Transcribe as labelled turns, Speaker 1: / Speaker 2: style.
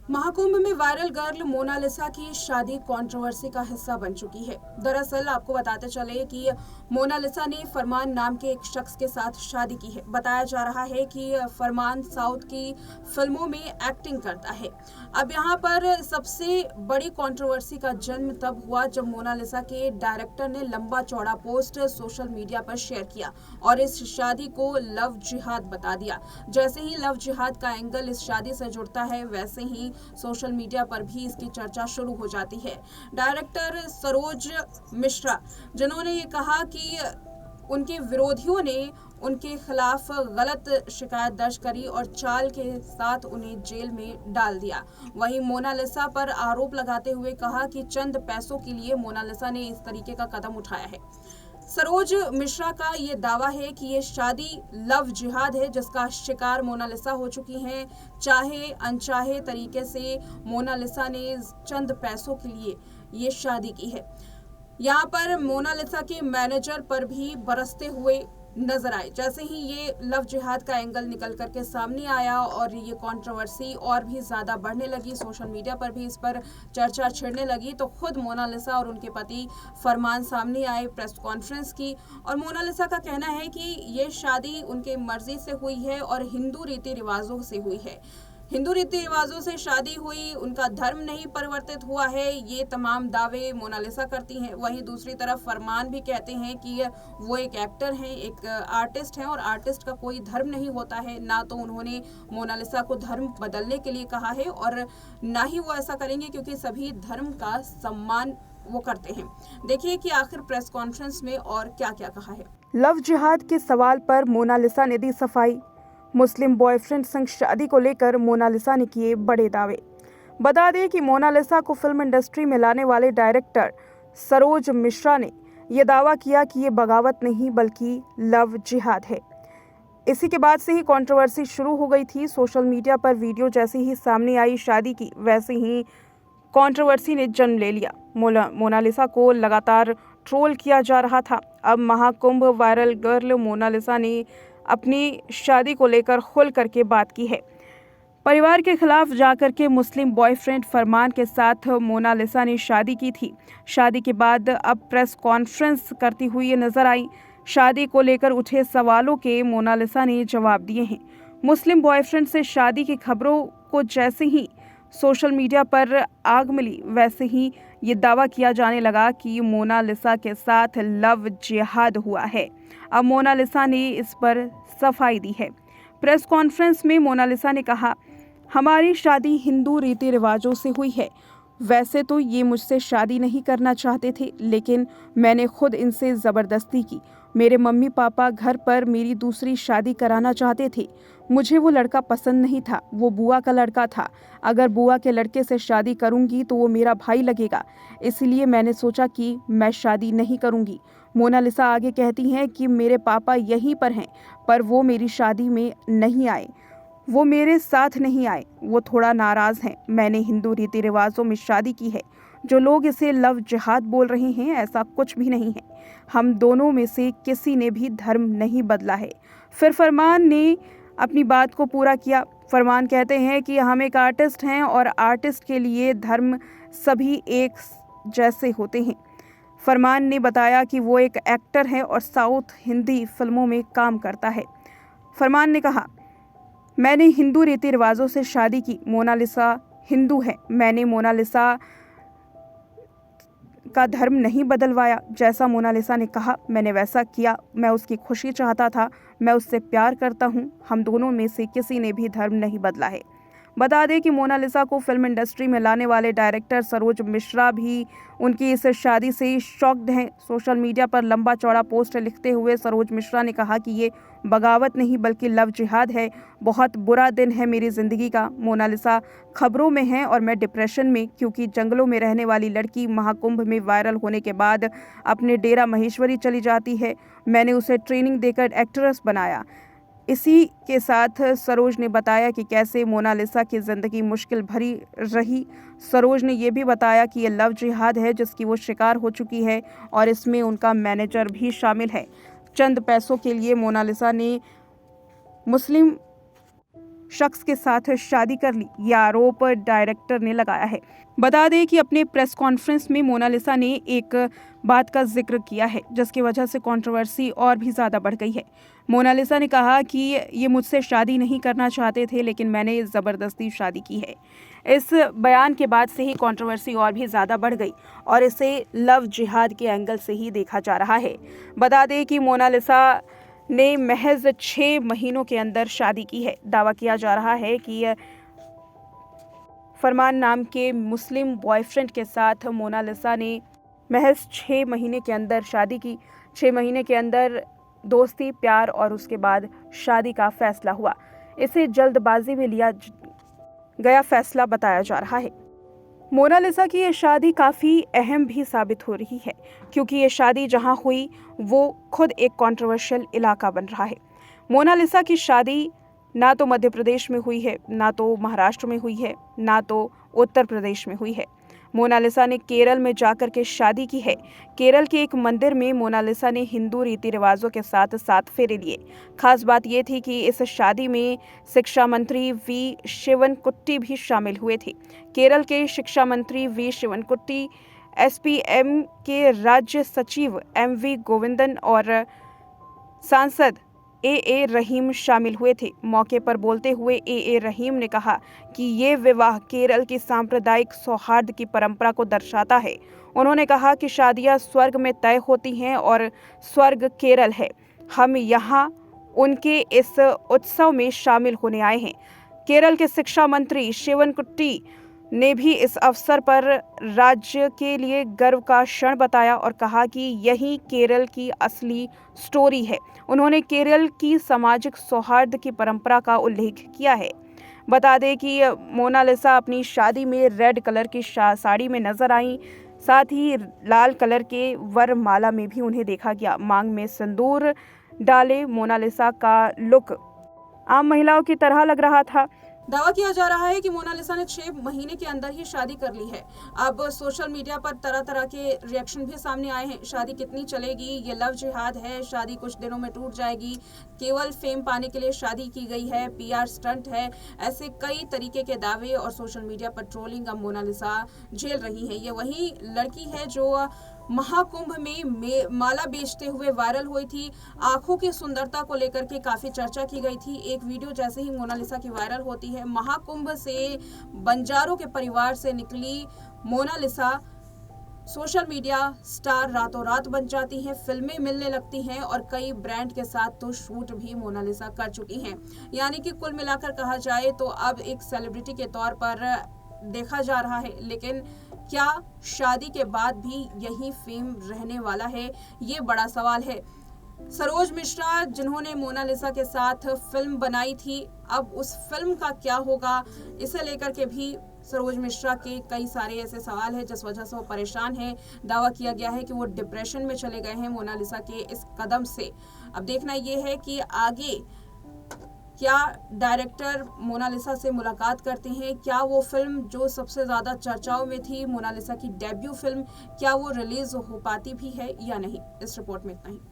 Speaker 1: महाकुंभ में viral girl Mona Lisa की शादी कंट्रोवर्सी का हिस्सा बन चुकी है। दरअसल आपको बताते चले कि मोनालिसा ने फरमान नाम के एक शख्स के साथ शादी की है। बताया जा रहा है कि फरमान साउथ की फिल्मों में एक्टिंग करता है। अब यहाँ पर सबसे बड़ी कंट्रोवर्सी का जन्म तब हुआ जब मोनालिसा के डायरेक्टर ने लंबा चौड़ा पोस्ट सोशल मीडिया पर शेयर किया और इस शादी को लव जिहाद बता दिया। जैसे ही लव जिहाद का एंगल इस शादी से जुड़ता है, वैसे ही सोशल मीडिया पर भी इसकी चर्चा शुरू हो जाती है। डायरेक्टर सरोज मिश्रा, जिन्होंने ये कहा कि उनके विरोधियों ने उनके खिलाफ गलत शिकायत दर्ज करी और चाल के साथ उन्हें जेल में डाल दिया। वहीं मोनालिसा पर आरोप लगाते हुए कहा कि चंद पैसों के लिए मोनालिसा ने इस तरीके का कदम उठाया है। सरोज मिश्रा का ये दावा है कि ये शादी लव जिहाद है, जिसका शिकार मोनालिसा हो चुकी हैं। चाहे अनचाहे तरीके से मोनालिसा ने चंद पैसों के लिए ये शादी की है। यहाँ पर मोनालिसा के मैनेजर पर भी बरसते हुए नजर आए। जैसे ही ये लव जिहाद का एंगल निकल करके सामने आया और ये कंट्रोवर्सी और भी ज्यादा बढ़ने लगी, सोशल मीडिया पर भी इस पर चर्चा छिड़ने लगी, तो खुद मोनालिसा और उनके पति फरमान सामने आए, प्रेस कॉन्फ्रेंस की और मोनालिसा का कहना है कि ये शादी उनके मर्जी से हुई है और हिंदू रीति रिवाजों से हुई है। हिंदू रीति रिवाजों से शादी हुई, उनका धर्म नहीं परिवर्तित हुआ है, ये तमाम दावे मोनालिसा करती हैं। वहीं दूसरी तरफ फरमान भी कहते हैं कि वो एक एक्टर हैं, एक आर्टिस्ट हैं और आर्टिस्ट का कोई धर्म नहीं होता है। ना तो उन्होंने मोनालिसा को धर्म बदलने के लिए कहा है और ना ही वो ऐसा करेंगे, क्योंकि सभी धर्म का सम्मान वो करते हैं। देखिए कि आखिर प्रेस कॉन्फ्रेंस में और क्या क्या कहा है।
Speaker 2: लव जिहाद के सवाल पर मोनालिसा ने दी सफाई। मुस्लिम बॉयफ्रेंड संग शादी को लेकर मोनालिसा ने किए बड़े दावे। बता दें कि मोनालिसा को फिल्म इंडस्ट्री में लाने वाले डायरेक्टर सरोज मिश्रा ने यह दावा किया कि ये बगावत नहीं बल्कि लव जिहाद है। इसी के बाद से ही कंट्रोवर्सी शुरू हो गई थी। सोशल मीडिया पर वीडियो जैसे ही सामने आई शादी की, वैसे ही कंट्रोवर्सी ने जन्म ले लिया। मोनालिसा को लगातार ट्रोल किया जा रहा था। अब महाकुंभ वायरल गर्ल मोनालिसा ने अपनी शादी को लेकर खुल करके बात की है। परिवार के खिलाफ जाकर के मुस्लिम बॉयफ्रेंड फरमान के साथ मोनालिसा ने शादी की थी। शादी के बाद अब प्रेस कॉन्फ्रेंस करती हुई नजर आई। शादी को लेकर उठे सवालों के मोनालिसा ने जवाब दिए हैं। मुस्लिम बॉयफ्रेंड से शादी की खबरों को जैसे ही सोशल मीडिया पर आग मिली, वैसे ही ये दावा किया जाने लगा कि मोनालिसा के साथ लव जिहाद हुआ है। अब मोनालिसा ने इस पर सफाई दी है। प्रेस कॉन्फ्रेंस में मोनालिसा ने कहा, हमारी शादी हिंदू रीति रिवाजों से हुई है। वैसे तो ये मुझसे शादी नहीं करना चाहते थे, लेकिन मैंने खुद इनसे ज़बरदस्ती की। मेरे मम्मी पापा घर पर मेरी दूसरी शादी कराना चाहते थे। मुझे वो लड़का पसंद नहीं था, वो बुआ का लड़का था। अगर बुआ के लड़के से शादी करूंगी तो वो मेरा भाई लगेगा, इसलिए मैंने सोचा कि मैं शादी नहीं करूंगी। मोनालिसा आगे कहती हैं कि मेरे पापा यहीं पर हैं, पर वो मेरी शादी में नहीं आए, वो मेरे साथ नहीं आए, वो थोड़ा नाराज़ हैं। मैंने हिंदू रीति रिवाजों में शादी की है। जो लोग इसे लव जिहाद बोल रहे हैं, ऐसा कुछ भी नहीं है। हम दोनों में से किसी ने भी धर्म नहीं बदला है। फिर फरमान ने अपनी बात को पूरा किया। फरमान कहते हैं कि हम एक आर्टिस्ट हैं और आर्टिस्ट के लिए धर्म सभी एक जैसे होते हैं। फरमान ने बताया कि वो एक एक्टर है और साउथ हिंदी फिल्मों में काम करता है। फरमान ने कहा, मैंने हिंदू रीति रिवाजों से शादी की। मोनालिसा हिंदू है। मैंने मोनालिसा का धर्म नहीं बदलवाया। जैसा मोनालिसा ने कहा मैंने वैसा किया। मैं उसकी खुशी चाहता था। मैं उससे प्यार करता हूँ। हम दोनों में से किसी ने भी धर्म नहीं बदला है। बता दें कि मोनालिसा को फिल्म इंडस्ट्री में लाने वाले डायरेक्टर सरोज मिश्रा भी उनकी इस शादी से शॉक्ड हैं। सोशल मीडिया पर लंबा चौड़ा पोस्ट लिखते हुए सरोज मिश्रा ने कहा कि ये बगावत नहीं बल्कि लव जिहाद है। बहुत बुरा दिन है मेरी ज़िंदगी का। मोनालिसा खबरों में है और मैं डिप्रेशन में, क्योंकि जंगलों में रहने वाली लड़की महाकुंभ में वायरल होने के बाद अपने डेरा महेश्वरी चली जाती है। मैंने उसे ट्रेनिंग देकर एक्ट्रेस बनाया। इसी के साथ सरोज ने बताया कि कैसे मोनालिसा की ज़िंदगी मुश्किल भरी रही। सरोज ने यह भी बताया कि ये लव जिहाद है जिसकी वो शिकार हो चुकी है और इसमें उनका मैनेजर भी शामिल है। चंद पैसों के लिए मोनालिसा ने मुस्लिम शख्स के साथ शादी कर ली, यह आरोप डायरेक्टर ने लगाया है। बता दें कि अपने प्रेस कॉन्फ्रेंस में मोनालिसा ने एक बात का जिक्र किया है जिसकी वजह से कंट्रोवर्सी और भी ज़्यादा बढ़ गई है। मोनालिसा ने कहा कि ये मुझसे शादी नहीं करना चाहते थे, लेकिन मैंने ज़बरदस्ती शादी की है। इस बयान के बाद से ही कंट्रोवर्सी और भी ज़्यादा बढ़ गई और इसे लव जिहाद के एंगल से ही देखा जा रहा है। बता दें कि मोनालिसा ने महज 6 महीनों के अंदर शादी की है। दावा किया जा रहा है कि फरमान नाम के मुस्लिम बॉयफ्रेंड के साथ मोनालिसा ने महज 6 महीने के अंदर शादी की। 6 महीने के अंदर दोस्ती, प्यार और उसके बाद शादी का फैसला हुआ। इसे जल्दबाजी में लिया गया फैसला बताया जा रहा है। मोनालिसा की ये शादी काफ़ी अहम भी साबित हो रही है क्योंकि ये शादी जहां हुई वो खुद एक कंट्रोवर्शियल इलाका बन रहा है। मोनालिसा की शादी ना तो मध्य प्रदेश में हुई है, ना तो महाराष्ट्र में हुई है, ना तो उत्तर प्रदेश में हुई है। मोनालिसा ने केरल में जाकर के शादी की है। केरल के एक मंदिर में मोनालिसा ने हिंदू रीति रिवाजों के साथ 7 फेरे लिए। खास बात यह थी कि इस शादी में शिक्षा मंत्री वी शिवनकुट्टी भी शामिल हुए थे। केरल के शिक्षा मंत्री वी शिवनकुट्टी, एसपीएम के राज्य सचिव एमवी गोविंदन और सांसद ए रहीम शामिल हुए थे। मौके पर बोलते हुए ए रहीम ने कहा कि ये विवाह केरल की सांप्रदायिक सौहार्द की परंपरा को दर्शाता है। उन्होंने कहा कि शादियां स्वर्ग में तय होती हैं और स्वर्ग केरल है। हम यहाँ उनके इस उत्सव में शामिल होने आए हैं। केरल के शिक्षा मंत्री शिवनकुट्टी ने भी इस अवसर पर राज्य के लिए गर्व का क्षण बताया और कहा कि यही केरल की असली स्टोरी है। उन्होंने केरल की सामाजिक सौहार्द की परंपरा का उल्लेख किया है। बता दें कि मोनालिसा अपनी शादी में रेड कलर की साड़ी में नजर आई, साथ ही लाल कलर के वरमाला में भी उन्हें देखा गया। मांग में सिंदूर डाले मोनालिसा का लुक आम महिलाओं की तरह लग रहा था।
Speaker 1: दावा किया जा रहा है कि मोनालिसा ने 6 महीने के अंदर ही शादी कर ली है। अब सोशल मीडिया पर तरह तरह के रिएक्शन भी सामने आए हैं। शादी कितनी चलेगी, ये लव जिहाद है, शादी कुछ दिनों में टूट जाएगी, केवल फेम पाने के लिए शादी की गई है, पीआर स्टंट है, ऐसे कई तरीके के दावे और सोशल मीडिया पर ट्रोलिंग अब मोनालिसा झेल रही है। ये वही लड़की है जो महाकुंभ में माला बेचते हुए वायरल हुई थी। आंखों की सुंदरता को लेकर के काफी चर्चा की गई थी। एक वीडियो जैसे ही मोनालिसा की वायरल होती है, महाकुंभ से बंजारों के परिवार से निकली मोनालिसा सोशल मीडिया स्टार रातों रात बन जाती हैं, फिल्में मिलने लगती हैं और कई ब्रांड के साथ तो शूट भी मोनालिसा कर चुकी हैं। यानी कि कुल मिलाकर कहा जाए तो अब एक सेलिब्रिटी के तौर पर देखा जा रहा है। लेकिन क्या शादी के बाद भी यही फेम रहने वाला है, ये बड़ा सवाल है। सरोज मिश्रा जिन्होंने मोनालिसा के साथ फिल्म बनाई थी, अब उस फिल्म का क्या होगा, इसे लेकर के भी सरोज मिश्रा के कई सारे ऐसे सवाल हैं जिस वजह से वो परेशान हैं। दावा किया गया है कि वो डिप्रेशन में चले गए हैं मोनालिसा के इस कदम से। अब देखना ये है कि आगे क्या डायरेक्टर मोनालिसा से मुलाकात करते हैं, क्या वो फिल्म जो सबसे ज़्यादा चर्चाओं में थी, मोनालिसा की डेब्यू फिल्म, क्या वो रिलीज हो पाती भी है या नहीं। इस रिपोर्ट में इतना ही।